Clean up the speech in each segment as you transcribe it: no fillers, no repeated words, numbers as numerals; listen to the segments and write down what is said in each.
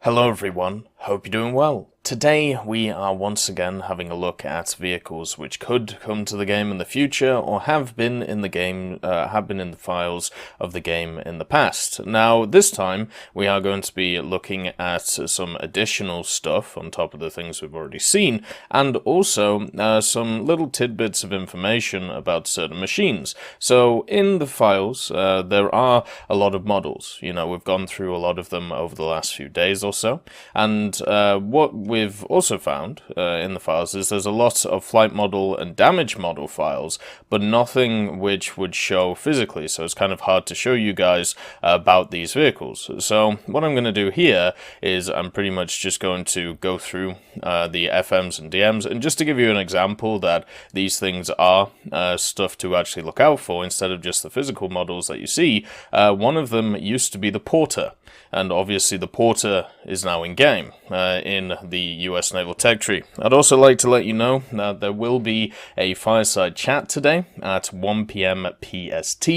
Hello everyone, hope you're doing well. Today we are once again having a look at vehicles which could come to the game in the future or have been in the game, have been in the files of the game in the past. Now this time we are going to be looking at some additional stuff on top of the things we've already seen, and also some little tidbits of information about certain machines. So in the files there are a lot of models. You know, we've gone through a lot of them over the last few days or so, and what we've also found in the files is there's a lot of flight model and damage model files, but nothing which would show physically, so it's kind of hard to show you guys about these vehicles. So what I'm going to do here is I'm pretty much just going to go through the FMs and DMs, and just to give you an example that these things are stuff to actually look out for instead of just the physical models that you see. One of them used to be the Porter, and obviously the Porter is now in game in the US Naval Tech Tree. I'd also like to let you know that there will be a fireside chat today at 1 PM PST.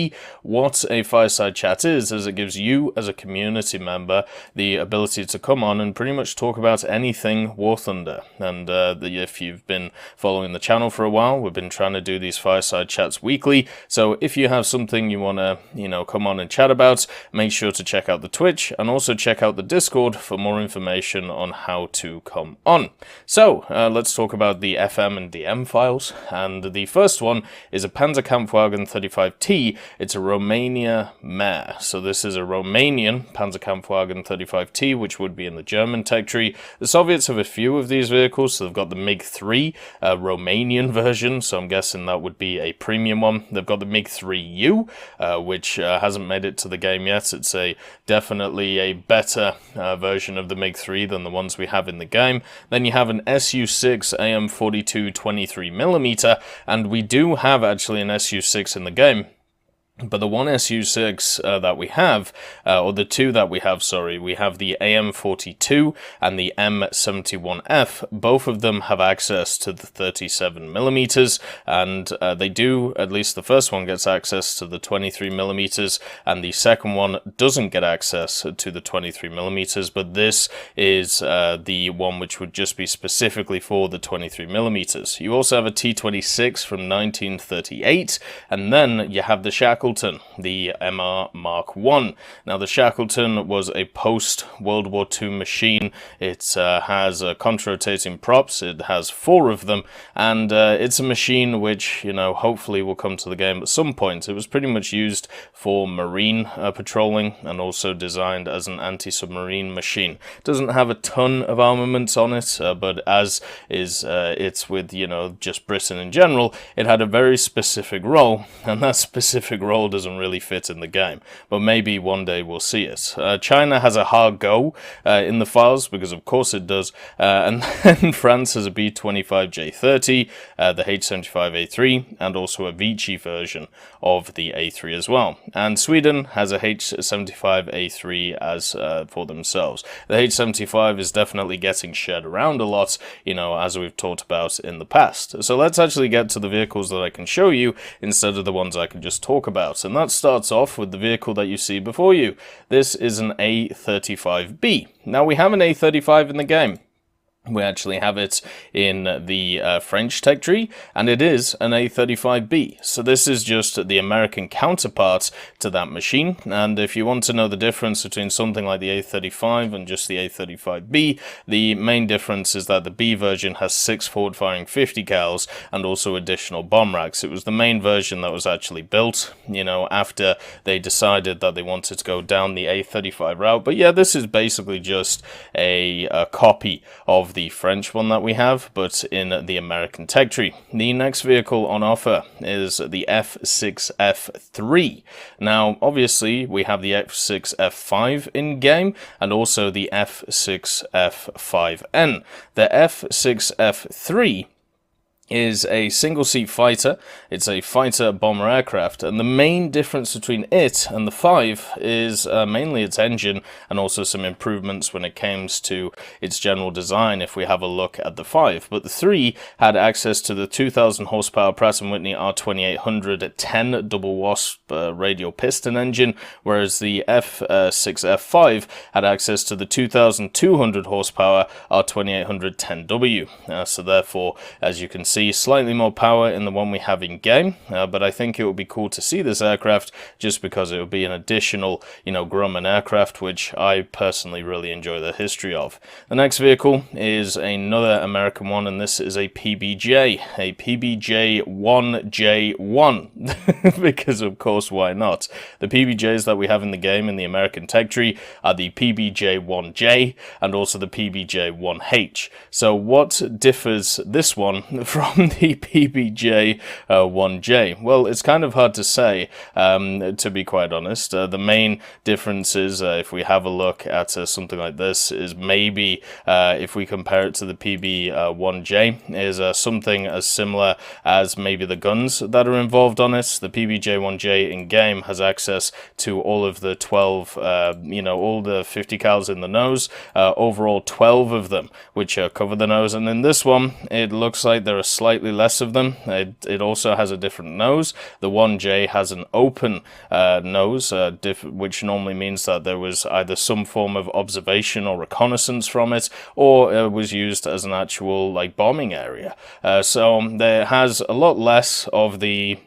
What a fireside chat is it gives you as a community member the ability to come on and pretty much talk about anything War Thunder. And if you've been following the channel for a while, we've been trying to do these fireside chats weekly. So if you have something you want to, come on and chat about, make sure to check out the Twitch and also check out the Discord for more information on how to come on. So let's talk about the FM and DM files, and the first one is a Panzerkampfwagen 35T. It's a Romania mare, so this is a Romanian Panzerkampfwagen 35T, which would be in the German tech tree. The Soviets have a few of these vehicles, so they've got the MiG-3 Romanian version, so I'm guessing that would be a premium one. They've got the MiG-3U, which hasn't made it to the game yet. It's definitely a better version of the MiG-3 than the ones we have in the game. Then you have an Su-6 AM42 23mm, and we do have actually an Su-6 in the game. But the one Su-6 that we have, or the two that we have, sorry, we have the AM42 and the M71F. Both of them have access to the 37mm, and they do, at least the first one gets access to the 23mm, and the second one doesn't get access to the 23mm, but this is the one which would just be specifically for the 23mm. You also have a T-26 from 1938, and then you have the Shackleton, the MR Mark I. Now the Shackleton was a post-World War II machine. It has contra-rotating props. It has 4 of them, and it's a machine which, hopefully will come to the game at some point. It was pretty much used for marine patrolling and also designed as an anti-submarine machine. It doesn't have a ton of armaments on it, but as is it's with, just Britain in general, it had a very specific role, and that specific role doesn't really fit in the game, but maybe one day we'll see it. China has a hard go in the files, because of course it does, and then France has a B-25J30, the H-75A3, and also a Vichy version of the A3 as well. And Sweden has a H-75A3 as for themselves. The H-75 is definitely getting shared around a lot, as we've talked about in the past. So let's actually get to the vehicles that I can show you instead of the ones I can just talk about. And that starts off with the vehicle that you see before you. This is an A35B. Now we have an A35 in the game. We actually have it in the French tech tree, and it is an A35B. So this is just the American counterpart to that machine. And if you want to know the difference between something like the A35 and just the A35B, the main difference is that the B version has 6 forward-firing 50 cals and also additional bomb racks. It was the main version that was actually built, after they decided that they wanted to go down the A35 route. But yeah, this is basically just a copy of the French one that we have, but in the American tech tree. The next vehicle on offer is the F6F3. Now, obviously, we have the F6F5 in game, and also the F6F5N. The F6F3 is a single-seat fighter. It's a fighter bomber aircraft, and the main difference between it and the 5 is mainly its engine and also some improvements when it comes to its general design if we have a look at the 5. But the 3 had access to the 2,000 horsepower Pratt & Whitney R2800 10 double wasp radial piston engine, whereas the F6F5 had access to the 2,200 horsepower R2800 10W. So therefore, as you can see, slightly more power in the one we have in game, but I think it would be cool to see this aircraft just because it would be an additional, Grumman aircraft, which I personally really enjoy the history of. The next vehicle is another American one, and this is a PBJ-1J1, because of course, why not? The PBJs that we have in the game in the American tech tree are the PBJ-1J and also the PBJ-1H. So what differs this one from the PBJ-1J? Well, it's kind of hard to say, to be quite honest. The main difference is, if we have a look at something like this, is maybe if we compare it to the PB-1J, is something as similar as maybe the guns that are involved on it. The PBJ-1J in-game has access to all of the 12, all the 50 cals in the nose, overall 12 of them, which cover the nose, and in this one, it looks like there are slightly less of them. It also has a different nose. The 1J has an open nose, which normally means that there was either some form of observation or reconnaissance from it, or was used as an actual bombing area. So there has a lot less of the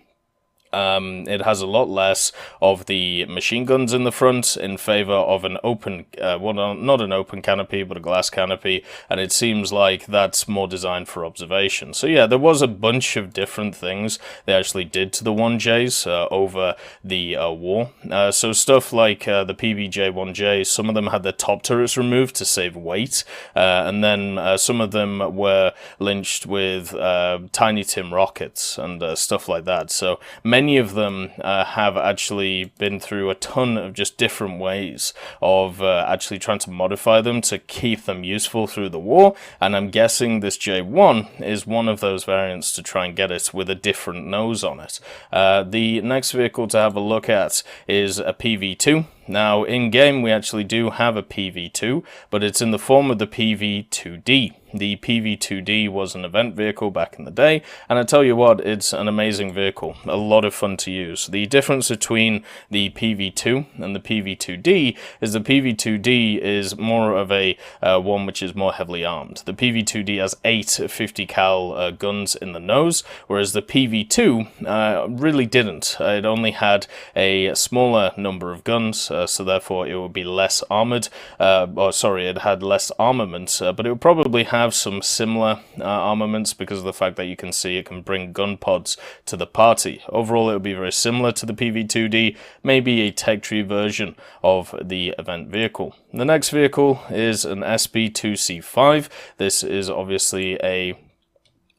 machine guns in the front in favor of an open, not an open canopy, but a glass canopy, and it seems like that's more designed for observation. So yeah, there was a bunch of different things they actually did to the 1Js over the war. So stuff like the PBJ-1J, some of them had their top turrets removed to save weight, and then some of them were lynched with Tiny Tim rockets and stuff like that. So many of them have actually been through a ton of just different ways of actually trying to modify them to keep them useful through the war, and I'm guessing this J1 is one of those variants to try and get it with a different nose on it. The next vehicle to have a look at is a PV2. Now, in-game, we actually do have a PV2, but it's in the form of the PV2D. The PV2D was an event vehicle back in the day, and I tell you what, it's an amazing vehicle, a lot of fun to use. The difference between the PV2 and the PV2D is the PV2D is more of a one which is more heavily armed. The PV2D has 8 50 cal guns in the nose, whereas the PV2 really didn't. It only had a smaller number of guns, so therefore it would be less armored. It had less armament, but it would probably have some similar armaments because of the fact that you can see it can bring gun pods to the party. Overall, it would be very similar to the PV2D, maybe a tech tree version of the event vehicle. The next vehicle is an SB2C5. This is obviously a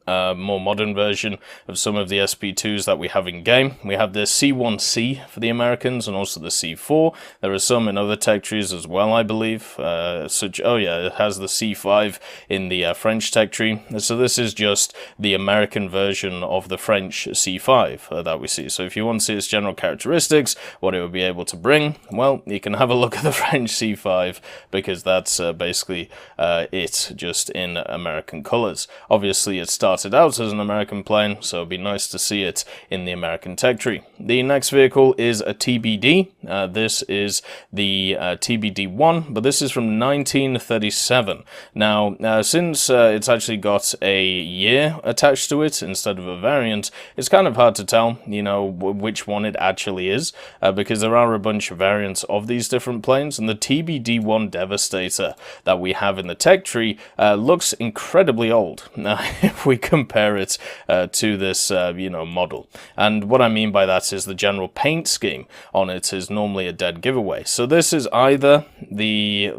more modern version of some of the SB2s that we have in game. We have the C1C for the Americans and also the C4. There are some in other tech trees as well, I believe. It has the C5 in the French tech tree. So this is just the American version of the French C5 that we see. So if you want to see its general characteristics, what it would be able to bring, well, you can have a look at the French C5 because that's basically it, just in American colors. Obviously, it started out as an American plane, so it'd be nice to see it in the American tech tree. The next vehicle is a TBD. This is the TBD-1, but this is from 1937. Now, since it's actually got a year attached to it instead of a variant, it's kind of hard to tell, which one it actually is, because there are a bunch of variants of these different planes, and the TBD-1 Devastator that we have in the tech tree looks incredibly old. Now, if we compare it to this, model. And what I mean by that is the general paint scheme on it is normally a dead giveaway. So this is either the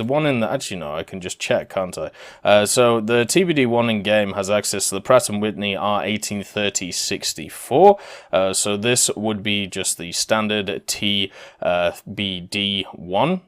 one in the, actually no, I can just check, can't I? So the TBD-1 in game has access to the Pratt & Whitney R1830-64. So this would be just the standard TBD-1.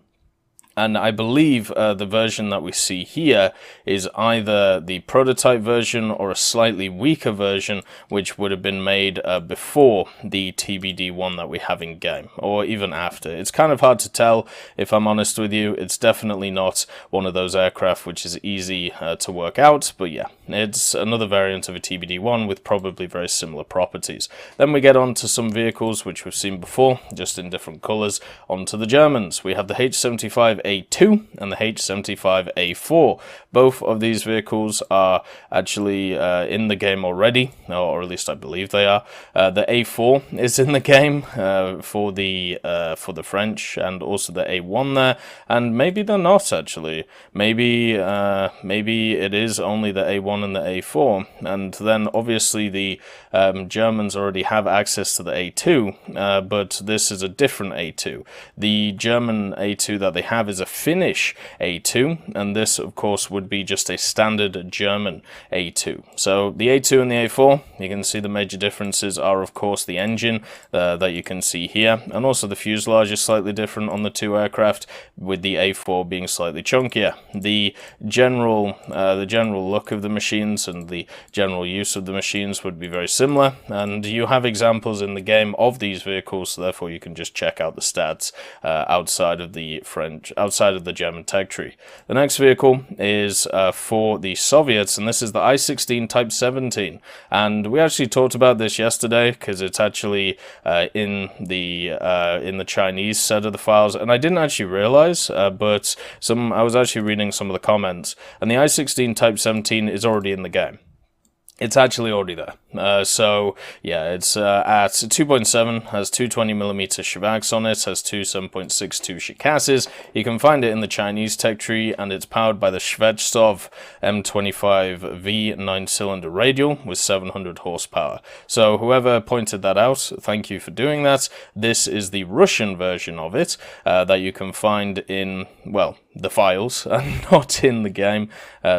And I believe the version that we see here is either the prototype version or a slightly weaker version, which would have been made before the TBD one that we have in game, or even after. It's kind of hard to tell, if I'm honest with you. It's definitely not one of those aircraft which is easy to work out, but yeah, it's another variant of a TBD one with probably very similar properties. Then we get on to some vehicles which we've seen before, just in different colours. On to the Germans. We have the H-75A2 and the H-75A4. Both of these vehicles are actually in the game already, or at least I believe they are. The A4 is in the game for the French, and also the A1 there, and maybe they're not actually. Maybe it is only the A1 and the A4, and then obviously the Germans already have access to the A2, but this is a different A2. The German A2 that they have is a Finnish A2, and this of course would be just a standard German A2. So the A2 and the A4, you can see the major differences are of course the engine that you can see here, and also the fuselage is slightly different on the two aircraft, with the A4 being slightly chunkier. The general look of the machines and the general use of the machines would be very similar, and you have examples in the game of these vehicles, so therefore you can just check out the stats outside of the German tech tree. The next vehicle is for the Soviets, and this is the I-16 Type 17, and we actually talked about this yesterday because it's actually in the Chinese set of the files, and I didn't actually realize, but I was actually reading some of the comments, and the I-16 Type 17 is already in the game. It's actually already there. So yeah, it's at 2.7, has two 20mm Shivaks on it, has two 7.62 Shikazes. You can find it in the Chinese tech tree, and it's powered by the Shvetsov M25V 9-cylinder radial with 700 horsepower. So whoever pointed that out, thank you for doing that. This is the Russian version of it that you can find in, well, the files and not in the game,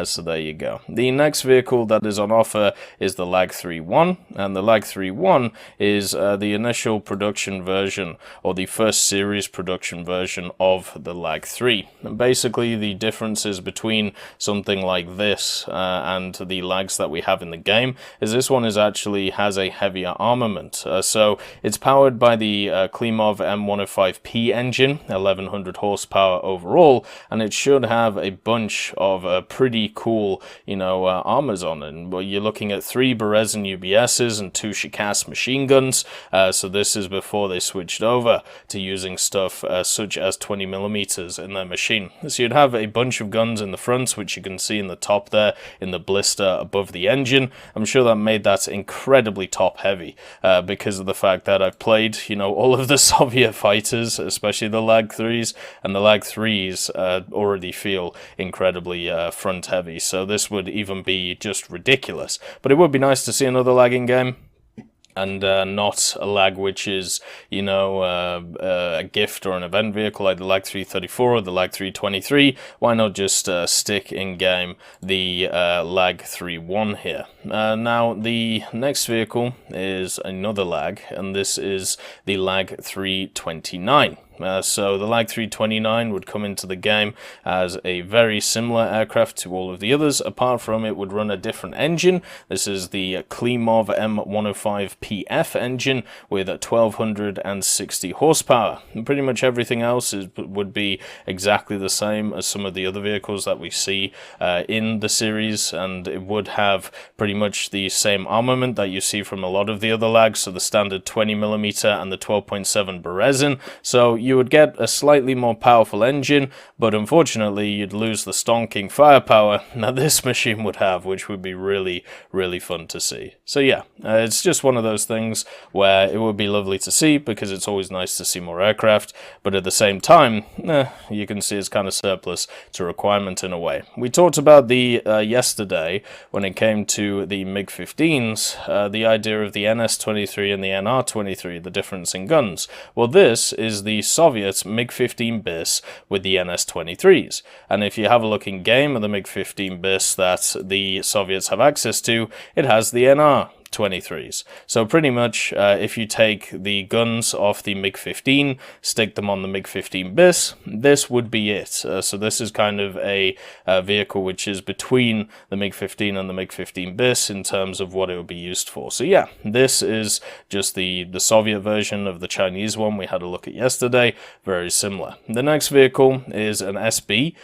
so there you go. The next vehicle that is on offer is the Lag 3-1, and the Lag 3-1 is the initial production version, or the first series production version of the Lag 3. And basically the differences between something like this and the Lags that we have in the game is this one actually has a heavier armament. So it's powered by the Klimov M105P engine, 1100 horsepower overall, and it should have a bunch of pretty cool, armors on it. And you're looking at 3 Berezin UBSs and 2 Shikaz machine guns. So this is before they switched over to using stuff such as 20mm in their machine. So you'd have a bunch of guns in the front, which you can see in the top there, in the blister above the engine. I'm sure that made that incredibly top heavy because of the fact that I've played, all of the Soviet fighters, especially the Lag 3s, and the Lag 3s already feel incredibly front heavy, so this would even be just ridiculous. But it would be nice to see another lagging game, and not a lag which is, a gift or an event vehicle like the Lag 334 or the Lag 323. Why not just stick in game the Lag 3-1 here? Now, the next vehicle is another lag, and this is the Lag 329. So the Lag 329 would come into the game as a very similar aircraft to all of the others, apart from it would run a different engine. This is the Klimov M105PF engine with 1260 horsepower. And pretty much everything else would be exactly the same as some of the other vehicles that we see in the series, and it would have pretty much the same armament that you see from a lot of the other Lags, so the standard 20mm and the 12.7 Berezin. So you would get a slightly more powerful engine, but unfortunately you'd lose the stonking firepower that this machine would have, which would be really, really fun to see. So yeah, it's just one of those things where it would be lovely to see, because it's always nice to see more aircraft, but at the same time, you can see it's kind of surplus to requirement in a way. We talked about the yesterday, when it came to the MiG-15s, the idea of the NS-23 and the NR-23, the difference in guns. Well, this is the Soviet MiG-15 bis with the NS-23s, and if you have a look in game of the MiG-15 bis that the Soviets have access to, it has the NR 23s. So pretty much, if you take the guns off the MiG-15, stick them on the MiG-15 bis, this would be it. So this is kind of a vehicle which is between the MiG-15 and the MiG-15 bis in terms of what it would be used for. So yeah, this is just the Soviet version of the Chinese one we had a look at yesterday, very similar. The next vehicle is an SB,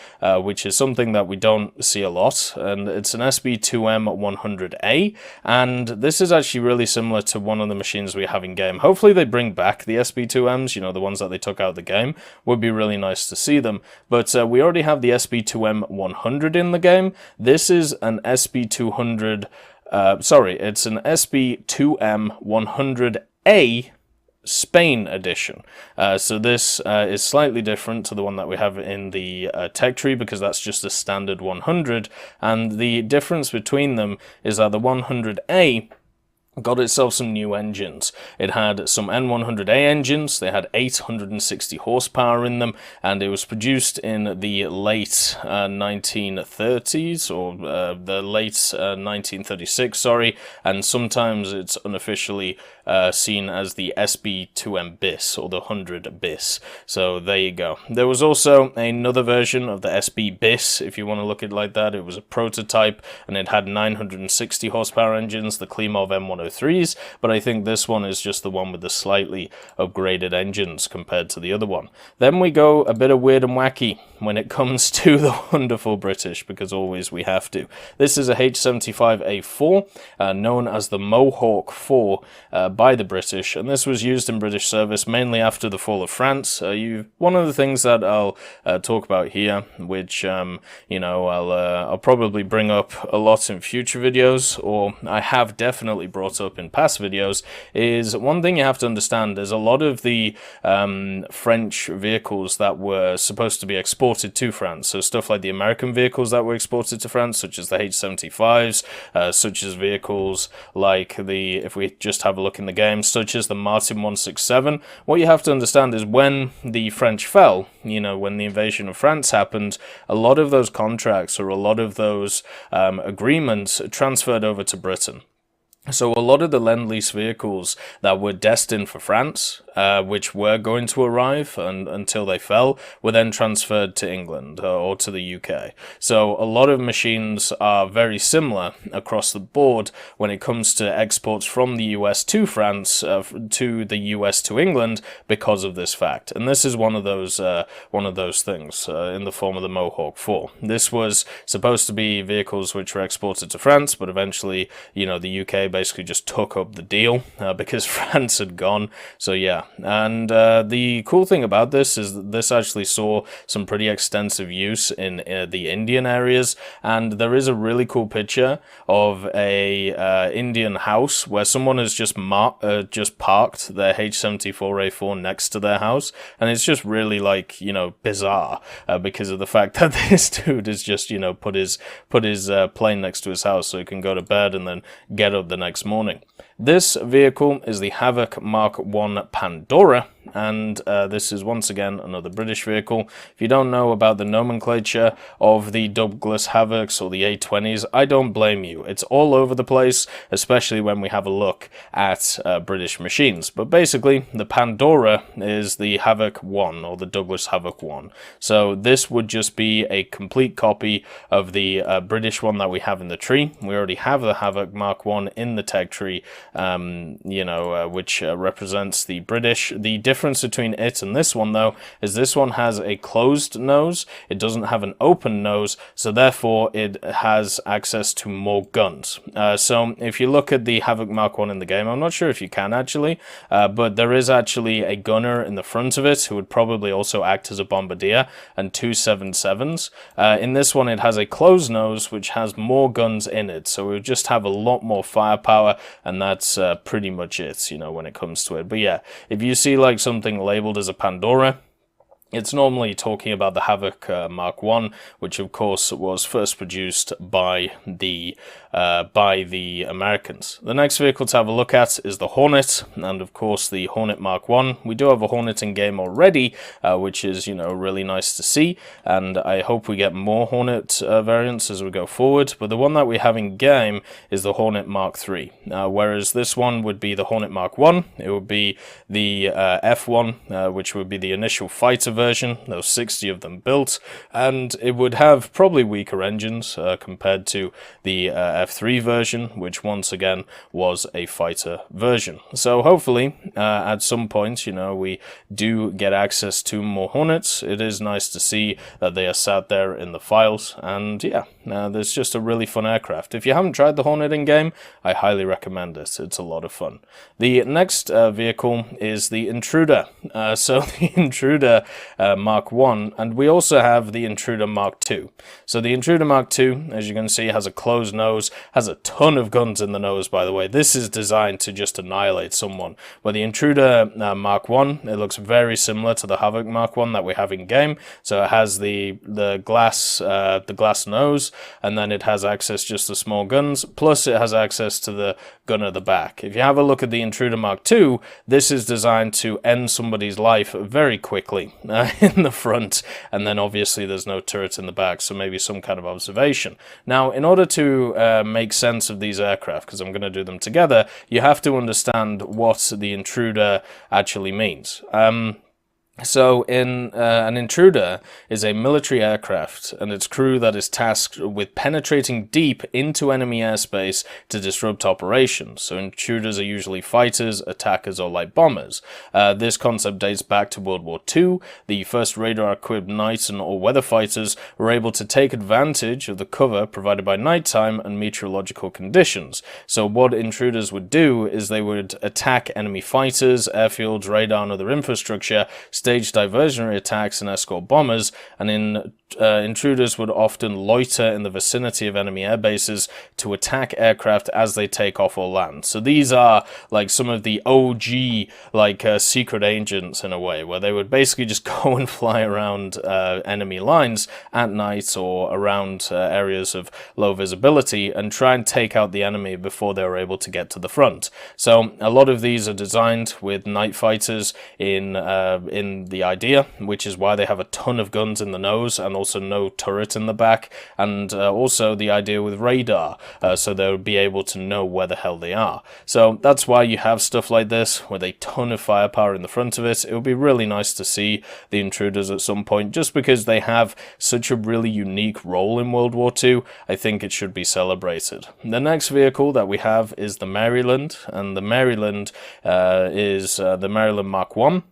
which is something that we don't see a lot, and it's an SB2M100A, and this is actually really similar to one of the machines we have in game. Hopefully they bring back the SB2Ms, you know, the ones that they took out of the game. Would be really nice to see them, but we already have the SB2M100 in the game. This is an SB200, it's an SB2M100A Spain edition. So this is slightly different to the one that we have in the tech tree, because that's just a standard 100, and the difference between them is that the 100A got itself some new engines. It had some N100A engines, they had 860 horsepower in them, and it was produced in the late 1930s, or the late 1936, sorry, and sometimes it's unofficially seen as the SB2M bis, or the 100 bis. So there you go. There was also another version of the SB bis, if you want to look at it like that. It was a prototype, and it had 960 horsepower engines, the Klimov M103s, but I think this one is just the one with the slightly upgraded engines compared to the other one. Then we go a bit of weird and wacky when it comes to the wonderful British, because always we have to. This is a H75A4, known as the Mohawk 4 by the British, and this was used in British service mainly after the fall of France. One of the things that I'll talk about here, which you know, I'll probably bring up a lot in future videos, or I have definitely brought up in past videos, is one thing you have to understand. There's a lot of the French vehicles that were supposed to be exported to France, so stuff like the American vehicles that were exported to France, such as the H75s, such as vehicles like if we just have a look in the game, such as the Martin 167. What you have to understand is when the French fell, you know, when the invasion of France happened, a lot of those contracts, or a lot of those agreements transferred over to Britain. So a lot of the lend-lease vehicles that were destined for France, which were going to arrive until they fell, were then transferred to England or to the UK. So a lot of machines are very similar across the board when it comes to exports from the US to France, to the US to England, because of this fact. And this is one of those things in the form of the Mohawk 4. This was supposed to be vehicles which were exported to France, but eventually, you know, the UK basically just took up the deal because France had gone. So yeah, and the cool thing about this is that this actually saw some pretty extensive use in the Indian areas, and there is a really cool picture of a Indian house where someone has just parked their H74A4 next to their house, and it's just really, like, you know, bizarre because of the fact that this dude has just, you know, put his plane next to his house so he can go to bed and then get up the next morning. This vehicle is the Havoc Mark I Pandora, and this is once again another British vehicle. If you don't know about the nomenclature of the Douglas Havocs or the A20s, I don't blame you. It's all over the place, especially when we have a look at British machines. But basically, the Pandora is the Havoc 1, or the Douglas Havoc 1. So this would just be a complete copy of the British one that we have in the tree. We already have the Havoc Mark I in the tech tree, which represents the British. The difference between it and this one, though, is this one has a closed nose. It doesn't have an open nose, so therefore it has access to more guns. So if you look at the Havoc Mark I in the game, I'm not sure if you can actually, but there is actually a gunner in the front of it who would probably also act as a bombardier, and two 7.7s. In this one, it has a closed nose, which has more guns in it, so we would just have a lot more firepower, and that's pretty much it, you know, when it comes to it. But yeah, if you see like something labeled as a Pandora, it's normally talking about the Havoc Mark 1, which of course was first produced by the Americans. The next vehicle to have a look at is the Hornet, and of course the Hornet Mark 1. We do have a Hornet in game already, which is, you know, really nice to see, and I hope we get more Hornet variants as we go forward. But the one that we have in game is the Hornet Mark 3, whereas this one would be the Hornet Mark 1. It would be the F1, which would be the initial fighter version. There were 60 of them built, and it would have probably weaker engines compared to the F3 version, which once again was a fighter version. So hopefully at some point, you know, we do get access to more Hornets. It is nice to see that they are sat there in the files, and yeah, there's just a really fun aircraft. If you haven't tried the Hornet in game, I highly recommend it. It's a lot of fun. The next vehicle is the Intruder. So the Intruder Mark 1, and we also have the Intruder Mark 2. So the Intruder Mark 2, as you can see, has a closed nose, has a ton of guns in the nose, by the way. This is designed to just annihilate someone. But the Intruder Mark 1, it looks very similar to the Havoc Mark 1 that we have in game. So it has the glass nose, and then it has access just to small guns, plus it has access to the gun at the back. If you have a look at the Intruder Mark 2, this is designed to end somebody's life very quickly in the front, and then obviously there's no turret in the back, so maybe some kind of observation. Now, in order to make sense of these aircraft, because I'm going to do them together, you have to understand what the Intruder actually means. So an intruder is a military aircraft and its crew that is tasked with penetrating deep into enemy airspace to disrupt operations. So intruders are usually fighters, attackers, or light bombers. This concept dates back to World War II. The first radar-equipped night and all-weather fighters were able to take advantage of the cover provided by nighttime and meteorological conditions. So what intruders would do is they would attack enemy fighters, airfields, radar, and other infrastructure, stage diversionary attacks and escort bombers, and intruders would often loiter in the vicinity of enemy air bases to attack aircraft as they take off or land. So these are like some of the OG secret agents in a way, where they would basically just go and fly around enemy lines at night or around areas of low visibility and try and take out the enemy before they were able to get to the front. So a lot of these are designed with night fighters in the idea, which is why they have a ton of guns in the nose and also no turret in the back, and also the idea with radar, so they would be able to know where the hell they are. So that's why you have stuff like this with a ton of firepower in the front of it. It would be really nice to see the intruders at some point, just because they have such a really unique role in World War II. I think it should be celebrated. The next vehicle that we have is the Maryland, and the Maryland is the Maryland Mark 1.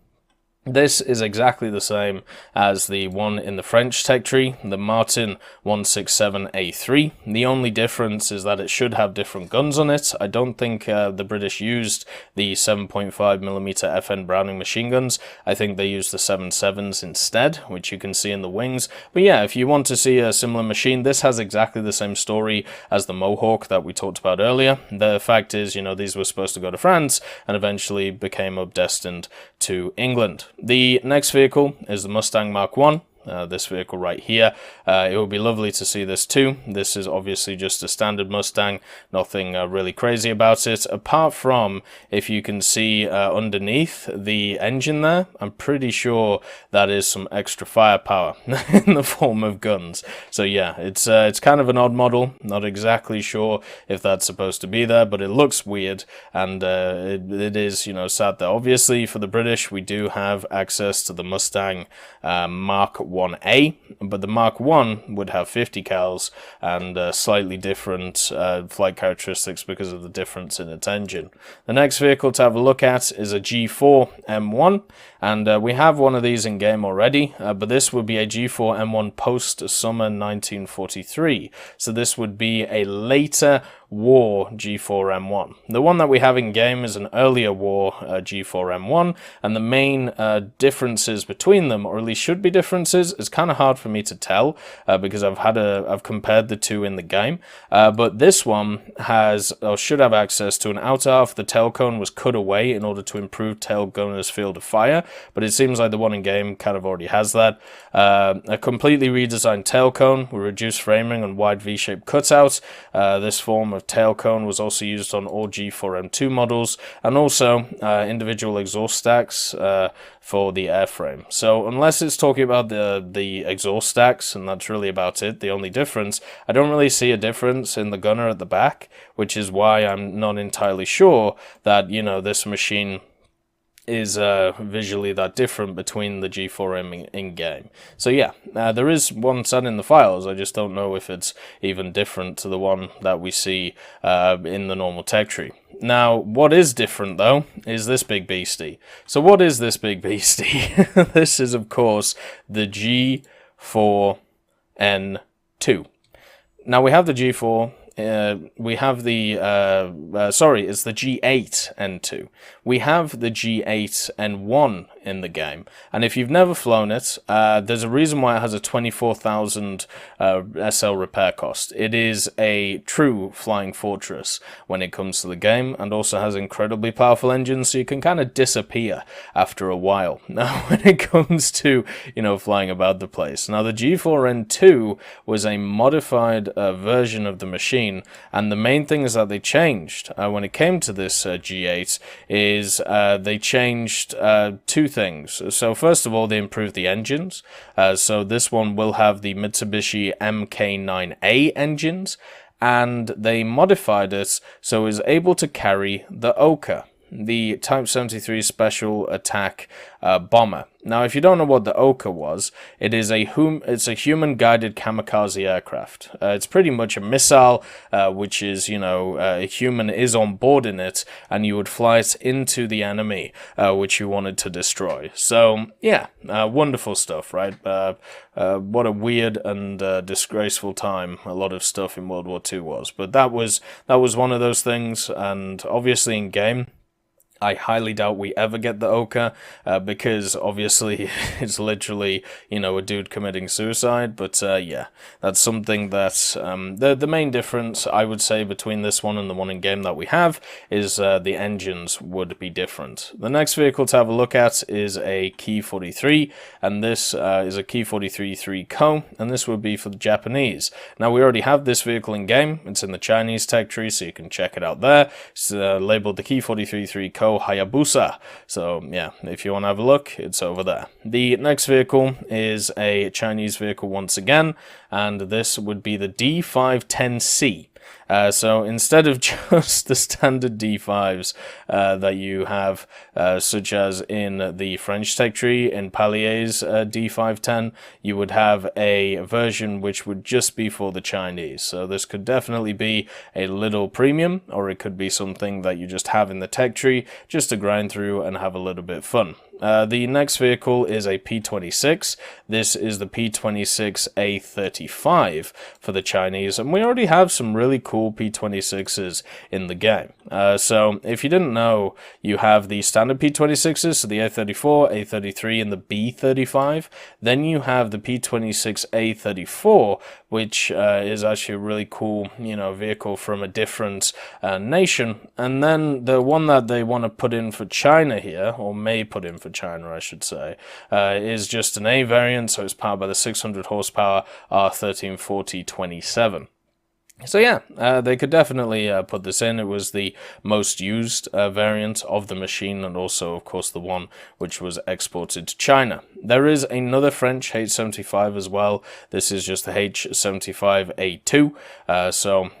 This is exactly the same as the one in the French tech tree, the Martin 167A3. The only difference is that it should have different guns on it. I don't think the British used the 7.5mm FN Browning machine guns. I think they used the 7.7s instead, which you can see in the wings. But yeah, if you want to see a similar machine, this has exactly the same story as the Mohawk that we talked about earlier. The fact is, you know, these were supposed to go to France and eventually became destined to England. The next vehicle is the Mustang Mark 1. This vehicle right here. It would be lovely to see this too. This is obviously just a standard Mustang, nothing really crazy about it, apart from, if you can see underneath the engine there, I'm pretty sure that is some extra firepower in the form of guns. So yeah, it's kind of an odd model, not exactly sure if that's supposed to be there, but it looks weird, and it is, you know, sat there. Obviously for the British, we do have access to the Mustang Mark 1A, but the Mark 1 would have 50 cals and slightly different flight characteristics because of the difference in its engine. The next vehicle to have a look at is a G4 M1, and we have one of these in game already, but this would be a G4 M1 post-summer 1943. So this would be a later War G4M1. The one that we have in game is an earlier War G4M1, and the main differences between them, or at least should be differences, is kind of hard for me to tell because I've compared the two in the game. But this one has, or should have, access to an outer half. The tail cone was cut away in order to improve tail gunner's field of fire, but it seems like the one in game kind of already has that. A completely redesigned tail cone with reduced framing and wide V-shaped cutouts. This form of tail cone was also used on all G4M2 models, and also individual exhaust stacks for the airframe. So unless it's talking about the exhaust stacks, and that's really about it, the only difference, I don't really see a difference in the gunner at the back, which is why I'm not entirely sure that, you know, this machine is visually that different between the G4M in-game. So yeah, there is one set in the files, I just don't know if it's even different to the one that we see in the normal tech tree. Now, what is different, though, is this big beastie. So what is this big beastie? This is, of course, the G4N2. Now, we have the G4... we have the, sorry, it's the G8N2. We have the G8N1 in the game, and if you've never flown it, there's a reason why it has a 24,000 SL repair cost. It is a true flying fortress when it comes to the game, and also has incredibly powerful engines, so you can kind of disappear after a while. Now, when it comes to, you know, flying about the place. Now, the G4N2 was a modified version of the machine, and the main thing is that they changed when it came to this G8 is they changed two things. So first of all, they improved the engines. So this one will have the Mitsubishi Mk9A engines, and they modified it so it was able to carry the Oka, the Type 73 Special Attack bomber. Now, if you don't know what the Oka was, it's a human-guided kamikaze aircraft. It's pretty much a missile, which is, you know, a human is on board in it, and you would fly it into the enemy, which you wanted to destroy. So, yeah, wonderful stuff, right? What a weird and disgraceful time a lot of stuff in World War II was. But that was one of those things, and obviously in game, I highly doubt we ever get the Oka, because obviously it's literally, you know, a dude committing suicide, but yeah, that's something that, the main difference, I would say, between this one and the one in game that we have, is the engines would be different. The next vehicle to have a look at is a Ki 43, and this is a Ki 43 Co, and this would be for the Japanese. Now, we already have this vehicle in game, it's in the Chinese tech tree, so you can check it out there. It's labeled the Ki 43 Co Hayabusa. So yeah, if you want to have a look, it's over there. The next vehicle is a Chinese vehicle once again, and this would be the D510C. So instead of just the standard D5s that you have, such as in the French tech tree, in Palier's D510, you would have a version which would just be for the Chinese. So this could definitely be a little premium, or it could be something that you just have in the tech tree just to grind through and have a little bit fun. The next vehicle is a P26. This is the P26A35 for the Chinese, and we already have some really cool P26s in the game. So if you didn't know, you have the standard P26s, so the A34, A33, and the B35. Then you have the P26A34, which is actually a really cool, you know, vehicle from a different nation. And then the one that they want to put in for China here, or may put in for China, I should say, is just an A variant, so it's powered by the 600 horsepower R1340-27. So yeah, they could definitely put this in. It was the most used variant of the machine, and also, of course, the one which was exported to China. There is another French H75 as well. This is just the H75A2. So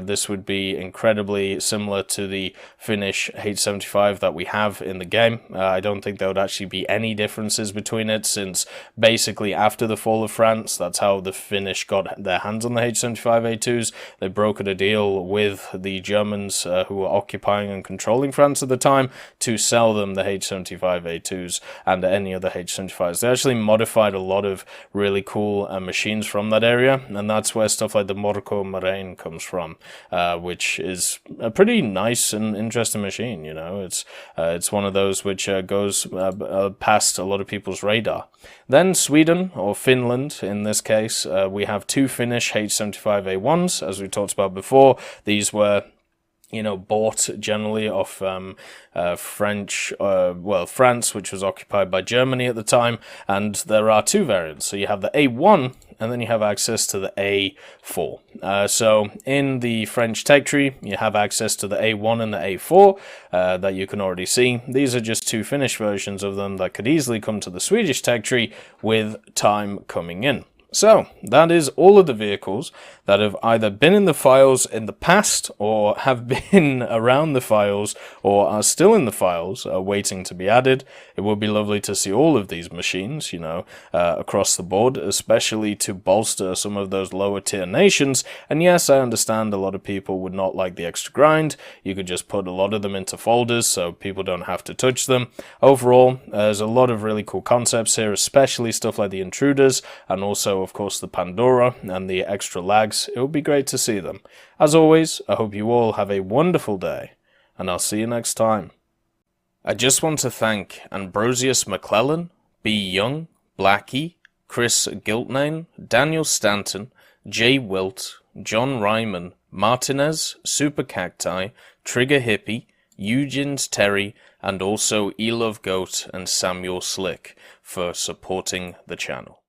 this would be incredibly similar to the Finnish H75 that we have in the game. I don't think there would actually be any differences between it, since basically after the fall of France, that's how the Finnish got their hands on the H75A2s. they brokered a deal with the Germans who were occupying and controlling France at the time to sell them the H-75A2s and any other H-75s. They actually modified a lot of really cool machines from that area, and that's where stuff like the Morco Marine comes from, which is a pretty nice and interesting machine. You know, it's one of those which goes past a lot of people's radar. Then Sweden, or Finland in this case, we have two Finnish H-75A1s, as we talked about before. These were, you know, bought generally off France, which was occupied by Germany at the time, and there are two variants. So you have the A1, and then you have access to the A4. So in the French tech tree, you have access to the A1 and the A4 that you can already see. These are just two Finnish versions of them that could easily come to the Swedish tech tree with time coming in. So, that is all of the vehicles that have either been in the files in the past or have been around the files or are still in the files waiting to be added. It would be lovely to see all of these machines, you know, across the board, especially to bolster some of those lower tier nations. And yes, I understand a lot of people would not like the extra grind. You could just put a lot of them into folders so people don't have to touch them. Overall, there's a lot of really cool concepts here, especially stuff like the Intruders and also of course the Pandora and the extra lags. It would be great to see them. As always, I hope you all have a wonderful day, and I'll see you next time. I just want to thank Ambrosius McClellan, B. Young, Blackie, Chris Giltnane, Daniel Stanton, Jay Wilt, John Ryman, Martinez, Super Cacti, Trigger Hippie, Eugens Terry, and also Elove Goat and Samuel Slick for supporting the channel.